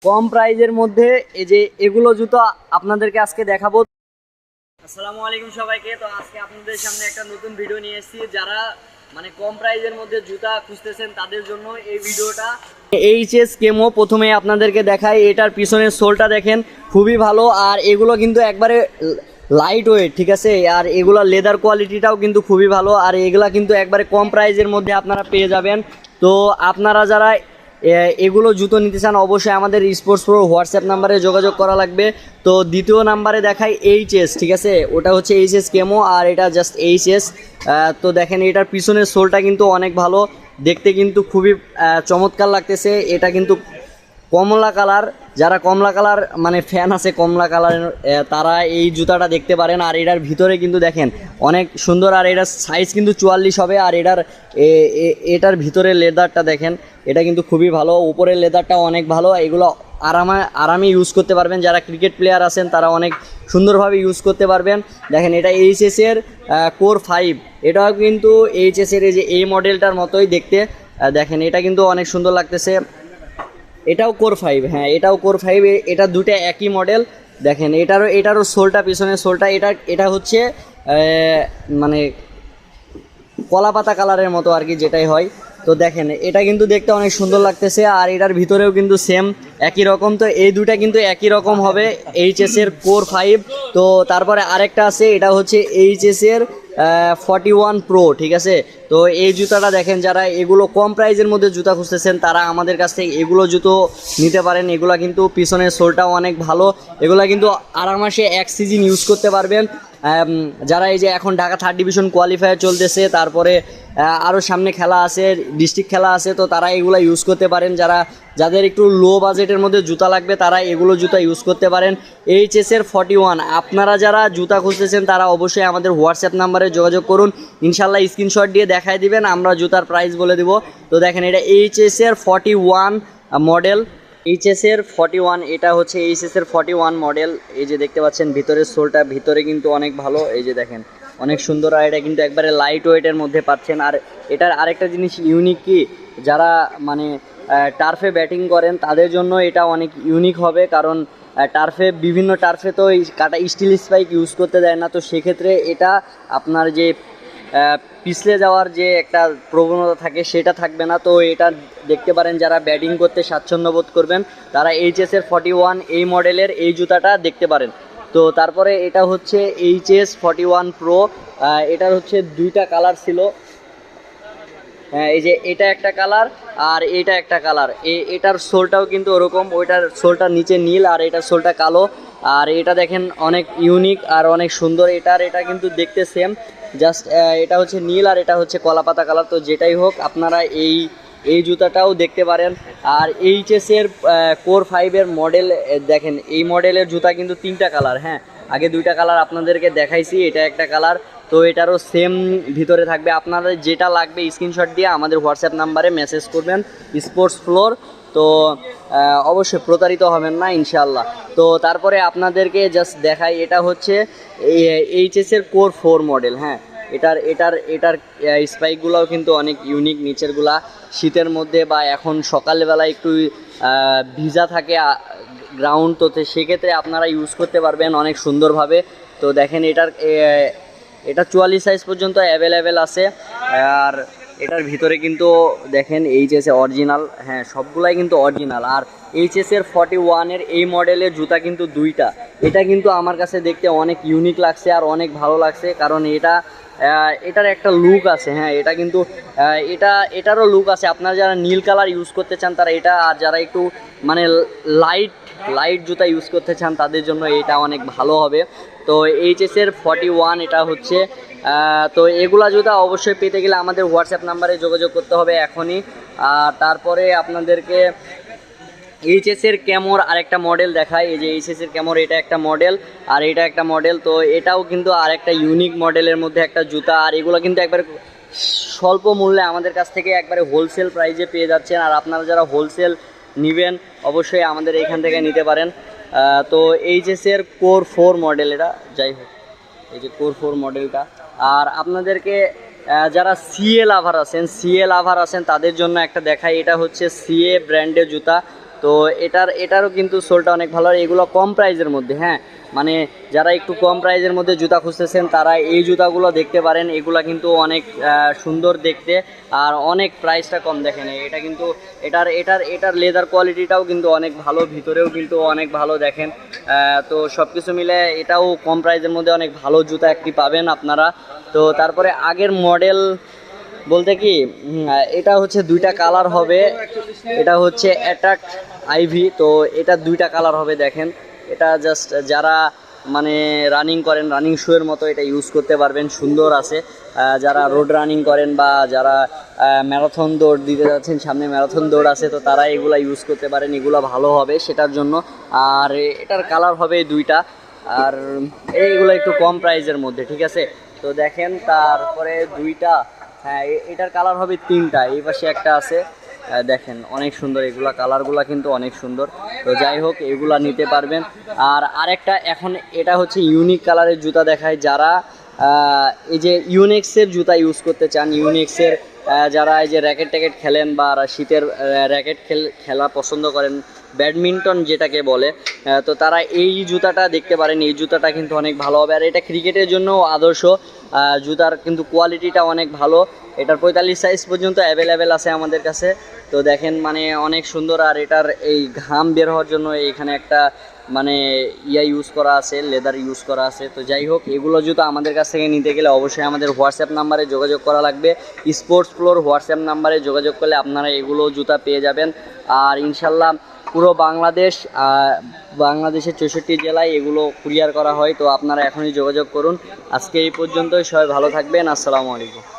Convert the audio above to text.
কম প্রাইজের মধ্যে এই যে এগুলো জুতো আপনাদেরকে আজকে দেখাবো। আসসালামু আলাইকুম সবাইকে। তো আজকে আপনাদের সামনে একটা নতুন ভিডিও নিয়ে এসেছি। যারা মানে কম প্রাইজের মধ্যে জুতা খুঁজতেছেন তাদের জন্য এই ভিডিওটা। এইচএস কেমো প্রথমে আপনাদেরকে দেখাই। এটার পিছনের সোলটা দেখেন, খুবই ভালো। আর এগুলো কিন্তু একবারে লাইট ওয়েট, ঠিক আছে। আর এগুলো লেদার কোয়ালিটিটাও কিন্তু খুবই ভালো। আর এগুলা কিন্তু একবারে কম প্রাইজের মধ্যে আপনারা পেয়ে যাবেন। তো আপনারা যারা এগুলো জুতো নিতে চান অবশ্যই আমাদের স্পোর্টস প্রো হোয়াটসঅ্যাপ নাম্বারে যোগাযোগ করা লাগবে। তো দ্বিতীয় নাম্বারে দেখাই এইচএস, ঠিক আছে। ওটা হচ্ছে এইচএস কেমো আর এটা জাস্ট এইচএস। তো দেখেন এটার পিছনের সোলটা কিন্তু অনেক ভালো, দেখতে কিন্তু খুবই চমৎকার লাগতেছে। এটা কিন্তু কমলা কালার, যারা কমলা কালার মানে ফ্যান আছে কমলা কালারের, তারা এই জুতাটা দেখতে পারেন। আর এটার ভিতরে কিন্তু দেখেন অনেক সুন্দর। আর এটার সাইজ কিন্তু 44 হবে। আর এটার ভিতরে লেদারটা দেখেন, এটা কিন্তু খুবই ভালো। উপরের লেদারটা অনেক ভালো। এগুলো আরামে ইউজ করতে পারবেন। যারা ক্রিকেট প্লেয়ার আছেন তারা অনেক সুন্দরভাবে ইউজ করতে পারবেন। দেখেন এটা এইচএসের কোর 5। এটাও কিন্তু এইচএসের এই মডেলটার মতোই দেখতে। দেখেন এটা কিন্তু অনেক সুন্দর লাগতেছে। এটাও কোর 5, হ্যাঁ এটাও কোর 5। এটা দুটো একই মডেল। দেখেন এটারও সোলটা, পিছনের সোলটা এটা হচ্ছে মানে কলা পাতা কালারের মতো আর কি, যেটাই হয়। তো দেখেন এটা কিন্তু দেখতে অনেক সুন্দর লাগতেছে। আর এটার ভিতরেও কিন্তু সেম একই রকম। তো এই দুটা কিন্তু একই রকম হবে, এইচএসের কোর 5। তো তারপরে আরেকটা আছে, এটা হচ্ছে এইচএসের 41 প্রো, ঠিক আছে। তো এই জুতাটা দেখেন, যারা এগুলো কম প্রাইজের মধ্যে জুতা খুঁজতেছেন তারা আমাদের কাছ থেকে এগুলো জুতো নিতে পারেন। এগুলো কিন্তু পিছনের সোলটাও অনেক ভালো। এগুলো কিন্তু আরামসে এক সিজন ইউজ করতে পারবেন। যারা এই যে এখন ঢাকা 3rd ডিভিশন কোয়ালিফায়ার চলতেছে, তারপরে আরও সামনে খেলা আছে, ডিস্ট্রিক্ট খেলা আছে, তো তারা এগুলো ইউজ করতে পারেন। যাদের একটু লো বাজেটের মধ্যে জুতা লাগবে তারা এগুলো জুতা ইউজ করতে পারেন। এইচএসের 41। আপনারা যারা জুতা খুঁজতেছেন তারা অবশ্যই আমাদের হোয়াটসঅ্যাপ নাম্বারে যোগাযোগ করুন। ইনশাল্লাহ স্ক্রিনশট দিয়ে দেখায় দিবেন, আমরা জুতার প্রাইস বলে দিব। তো দেখেন এটা এইচএসের 41 মডেল। এইচএসের 41, এটা হচ্ছে এইচএসের 41 মডেল। এই যে দেখতে পাচ্ছেন ভিতরের সোলটা, ভিতরে কিন্তু অনেক ভালো। এই যে দেখেন অনেক সুন্দর। আর এটা কিন্তু একবারে লাইট ওয়েটের মধ্যে পাচ্ছেন। আর এটার আরেকটা জিনিস ইউনিক কি, যারা মানে টার্ফে ব্যাটিং করেন তাদের জন্য এটা অনেক ইউনিক হবে। কারণ বিভিন্ন টার্ফে তো কাটা স্টিল স্পাইক ইউজ করতে দেয় না। তো সেক্ষেত্রে এটা আপনার যে পিছলে যাওয়ার যে একটা প্রবণতা থাকে সেটা থাকবে না। তো এটা দেখতে পারেন, যারা ব্যাটিং করতে স্বাচ্ছন্দ্য বোধ করবেন তারা এইচএসের 41 এই মডেলের এই জুতাটা দেখতে পারেন। তো তারপরে এটা হচ্ছে এইচএস 41 প্রো। এটার হচ্ছে দুইটা কালার ছিল। হ্যাঁ এই যে এটা একটা কালার আর এটা একটা কালার। এটার সোলটাও কিন্তু ওরকম, ওইটার সোলটা নিচে নীল আর এটার সোলটা কালো। আর এটা দেখেন অনেক ইউনিক আর অনেক সুন্দর। এটা কিন্তু দেখতে সেম, জাস্ট এটা হচ্ছে নীল আর এটা হচ্ছে কলাপাতা কালার। তো যেটাই হোক আপনারা এই জুতাটাও দেখতে পারেন। আর এইচএসের কোর 5-এর মডেল দেখেন, এই মডেলের জুতা কিন্তু 3টা কালার। হ্যাঁ আগে 2টা কালার আপনাদেরকে দেখাইছি, এটা একটা কালার। তো এটারও সেম ভিতরে থাকবে। আপনাদের যেটা লাগবে স্ক্রিনশট দিয়ে আমাদের হোয়াটসঅ্যাপ নাম্বারে মেসেজ করবেন, স্পোর্টস ফ্লোর। তো অবশ্যই প্রতারিত হবেন না ইনশাআল্লাহ। তো তারপরে আপনাদেরকে জাস্ট দেখাই, এটা হচ্ছে এইচএসের কোর 4 মডেল। হ্যাঁ এটার স্পাইকগুলোও কিন্তু অনেক ইউনিক। নিচেরগুলা শীতের মধ্যে বা এখন সকালবেলা একটু ভিজা থাকে গ্রাউন্ড, তো সেক্ষেত্রে আপনারা ইউজ করতে পারবেন অনেক সুন্দরভাবে। তো দেখেন এটা 44 সাইজ পর্যন্ত অ্যাভেলেবেল আছে। আর এটার ভিতরে কিন্তু দেখেন এইচএসে অরিজিনাল, হ্যাঁ সবগুলাই কিন্তু অরিজিনাল। আর এইচএসের 41-এর এই মডেলের জুতা কিন্তু 2টা। এটা কিন্তু আমার কাছে দেখতে অনেক ইউনিক লাগছে আর অনেক ভালো লাগছে। কারণ এটার একটা লুক আছে। হ্যাঁ এটা কিন্তু এটারও লুক আছে। আপনারা যারা নীল কালার ইউজ করতে চান তারা এটা, আর যারা একটু মানে লাইট জুতা ইউজ করতে চান তাদের জন্য এটা অনেক ভালো হবে। তো এইচএসের 41 এটা হচ্ছে। তো এগুলা জুতা অবশ্যই পেতে গেলে আমাদের হোয়াটসঅ্যাপ নাম্বারে যোগাযোগ করতে হবে এখনই। আর তারপরে আপনাদেরকে এইচএসের ক্যামোর আরেকটা মডেল দেখায়। এই যে এইচএসের ক্যামোর, এটা একটা মডেল আর এটা একটা মডেল। তো এটাও কিন্তু আরেকটা ইউনিক মডেলের মধ্যে একটা জুতা। আর এগুলো কিন্তু একবারে স্বল্প মূল্যে আমাদের কাছ থেকে একবারে হোলসেল প্রাইজে পেয়ে যাচ্ছেন। আর আপনারা যারা হোলসেল নেবেন অবশ্যই আমাদের এখান থেকে নিতে পারেন। তো এইচএসের কোর 4 মডেল, এটা যাই হোক এই যে কোর 4 মডেলটা। আর আপনাদেরকে যারা সিএ লাভার আছেন তাদের জন্য একটা দেখাই। এটা হচ্ছে সিএ ব্র্যান্ডের জুতা। তো এটারও কিন্তু সোলটা অনেক ভালো, আর এগুলো কম প্রাইজের মধ্যে। হ্যাঁ, মানে যারা একটু কম প্রাইজের মধ্যে জুতা খুঁজতেছেন তারা এই জুতাগুলো দেখতে পারেন। এগুলা কিন্তু অনেক সুন্দর দেখতে, আর অনেক প্রাইসটা কম। দেখেন এটা কিন্তু এটার লেদার কোয়ালিটিটাও কিন্তু অনেক ভালো, ভিতরেও কিন্তু অনেক ভালো। দেখেন তো সব কিছু মিলে এটাও কম প্রাইজের মধ্যে অনেক ভালো জুতা একটি পাবেন আপনারা। তো তারপরে আগের মডেল বলতে কি, এটা হচ্ছে দুইটা কালার হবে। এটা হচ্ছে অ্যাটাক আইভি, তো এটা দুইটা কালার হবে। দেখেন এটা জাস্ট যারা মানে রানিং করেন, রানিং শুয়ের মতো এটা ইউজ করতে পারবেন, সুন্দর আছে। যারা রোড রানিং করেন বা যারা ম্যারাথন দৌড় দিতে যাচ্ছেন, সামনে ম্যারাথন দৌড় আছে, তো তারা এগুলা ইউজ করতে পারেন, এগুলো ভালো হবে সেটার জন্য। আর এটার কালার হবে দুইটা, আর এইগুলো একটু কম প্রাইসের মধ্যে, ঠিক আছে। তো দেখেন তারপরে দুইটা, হ্যাঁ এটার কালার হবে তিনটা, এই পাশে একটা আছে। দেখেন অনেক সুন্দর, এগুলা কালারগুলা কিন্তু অনেক সুন্দর। তো যাই হোক এগুলা নিতে পারবেন। আর আরেকটা এখন এটা হচ্ছে ইউনিক কালারের জুতা দেখায়, যারা এই যে ইউনিক্সের জুতা ইউজ করতে চান, ইউনিক্সের যারা এই যে র্যাকেট ট্যাকেট খেলেন বা শীতের র্যাকেট খেলা পছন্দ করেন, ব্যাডমিন্টন যেটাকে বলে, তো তারা এই জুতাটা দেখতে পারেন। এই জুতাটা কিন্তু অনেক ভালো হবে, আর এটা ক্রিকেটের জন্য আদর্শ। জুতার কিন্তু কোয়ালিটিটা অনেক ভালো। এটার 45 সাইজ পর্যন্ত অ্যাভেলেবেল আছে আমাদের কাছে। তো দেখেন মানে অনেক সুন্দর, আর এটার এই ঘাম বের হওয়ার জন্য এখানে একটা মানে ইউজ করা আছে, লেদার ইউজ করা আছে। তো যাই হোক এগুলো জুতো আমাদের কাছ থেকে নিতে গেলে অবশ্যই আমাদের হোয়াটসঅ্যাপ নাম্বারে যোগাযোগ করা লাগবে। স্পোর্টস ফ্লোর হোয়াটসঅ্যাপ নাম্বারে যোগাযোগ করলে আপনারা এগুলো জুতা পেয়ে যাবেন। আর ইনশাল্লাহ পুরো বাংলাদেশের 64 জেলায় এগুলো কুরিয়ার করা হয়। তো আপনারা এখনই যোগাযোগ করুন। আজকে এই পর্যন্তই, সবাই ভালো থাকবেন। আসসালামু আলাইকুম।